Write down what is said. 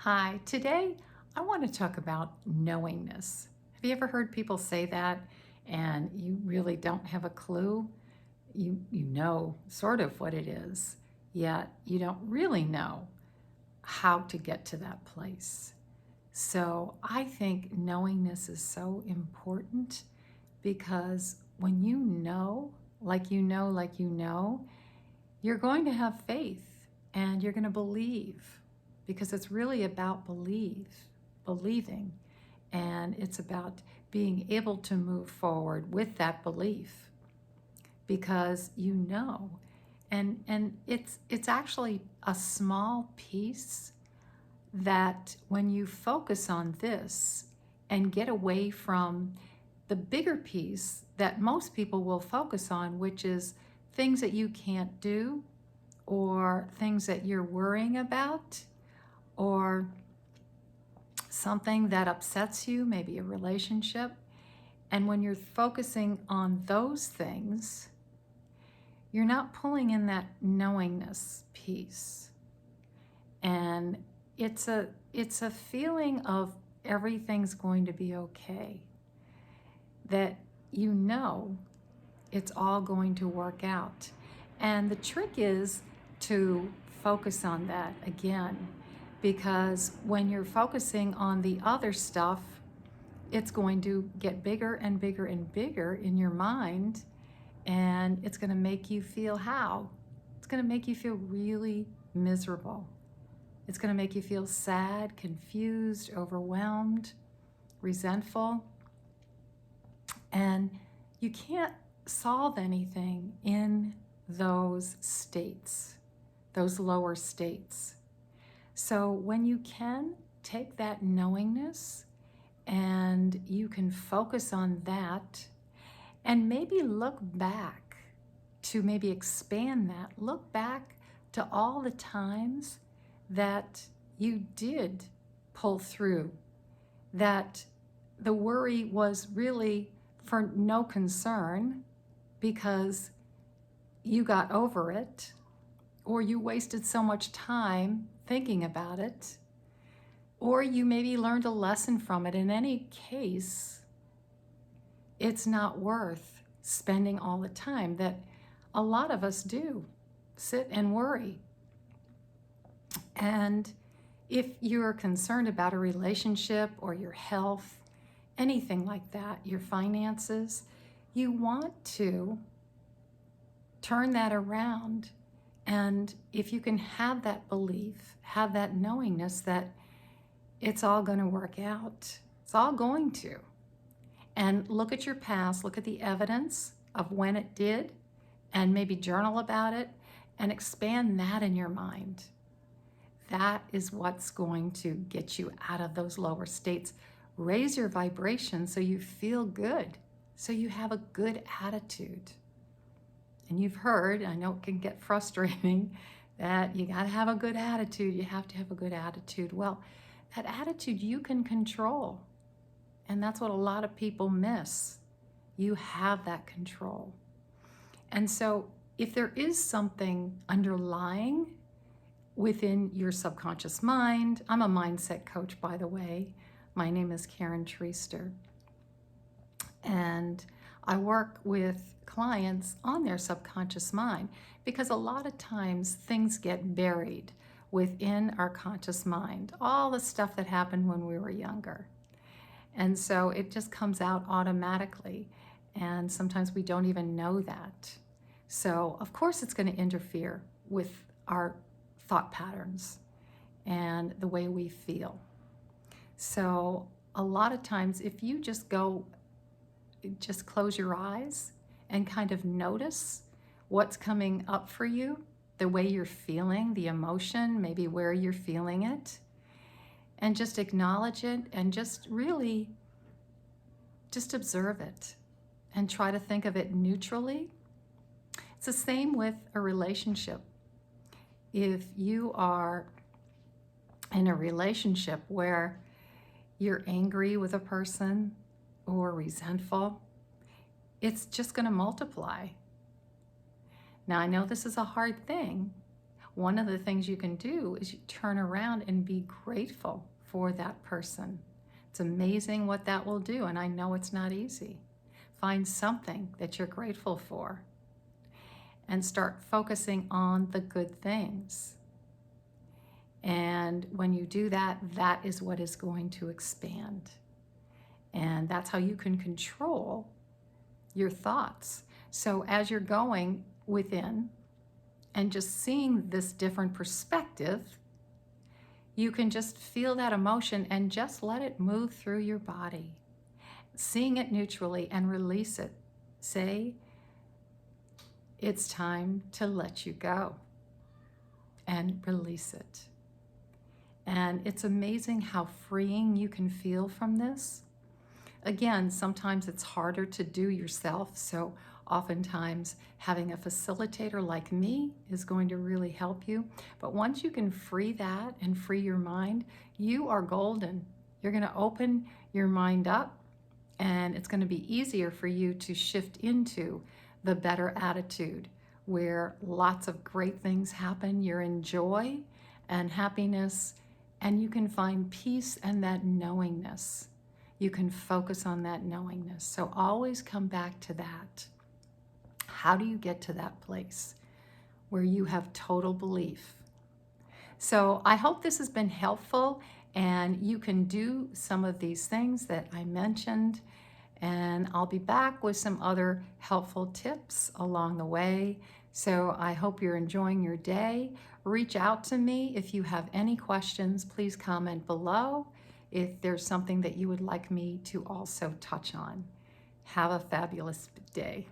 Hi, today I want to talk about knowingness. Have you ever heard people say that and you really don't have a clue? You know sort of what it is, yet you don't really know how to get to that place. So I think knowingness is so important because when you know, like you know, you're going to have faith and you're going to believe because it's really about believing, and it's about being able to move forward with that belief because you know. And it's actually a small piece that when you focus on this and get away from the bigger piece that most people will focus on, which is things that you can't do or things that you're worrying about or something that upsets you, maybe a relationship. And when you're focusing on those things, you're not pulling in that knowingness piece. And it's a feeling of everything's going to be okay. That you know it's all going to work out. And the trick is to focus on that again, because when you're focusing on the other stuff, it's going to get bigger and bigger and bigger in your mind, and it's going to make you feel how? It's going to make you feel really miserable. It's going to make you feel sad, confused, overwhelmed, resentful. And you can't solve anything in those states, those lower states. So when you can take that knowingness and you can focus on that and maybe look back to maybe expand that, look back to all the times that you did pull through, that the worry was really for no concern because you got over it, or you wasted so much time thinking about it, or you maybe learned a lesson from it. In any case, it's not worth spending all the time that a lot of us do sit and worry. And if you're concerned about a relationship or your health, anything like that, your finances, you want to turn that around. And if you can have that belief, have that knowingness that it's all going to work out, it's all going to. And look at your past, look at the evidence of when it did, and maybe journal about it and expand that in your mind. That is what's going to get you out of those lower states. Raise your vibration so you feel good, so you have a good attitude. And you've heard, I know it can get frustrating, that you got to have a good attitude. You have to have a good attitude. Well, that attitude you can control. And that's what a lot of people miss. You have that control. And so if there is something underlying within your subconscious mind, I'm a mindset coach, by the way. My name is Karen Treaster. And I work with clients on their subconscious mind because a lot of times things get buried within our conscious mind, all the stuff that happened when we were younger. And so it just comes out automatically. And sometimes we don't even know that. So of course it's going to interfere with our thought patterns and the way we feel. So a lot of times if you just close your eyes and kind of notice what's coming up for you, the way you're feeling, the emotion, maybe where you're feeling it, and just acknowledge it and just really just observe it and try to think of it neutrally. It's the same with a relationship. If you are in a relationship where you're angry with a person or resentful, it's just going to multiply. Now, I know this is a hard thing. one of the things you can do is you turn around and be grateful for that person. It's amazing what that will do, and I know it's not easy. Find something that you're grateful for and start focusing on the good things. And when you do that, that is what is going to expand. And that's how you can control your thoughts. So as you're going within and just seeing this different perspective, you can just feel that emotion and just let it move through your body. Seeing it neutrally and release it. Say, it's time to let you go, and release it. And it's amazing how freeing you can feel from this. Again, sometimes it's harder to do yourself, so oftentimes having a facilitator like me is going to really help you. But once you can free that and free your mind, you are golden. You're going to open your mind up, and it's going to be easier for you to shift into the better attitude where lots of great things happen. You're in joy and happiness, and you can find peace and that knowingness. You can focus on that knowingness. So always come back to that. How do you get to that place where you have total belief? So I hope this has been helpful, and you can do some of these things that I mentioned, and I'll be back with some other helpful tips along the way. So I hope you're enjoying your day. Reach out to me if you have any questions. Please comment below if there's something that you would like me to also touch on. Have a fabulous day.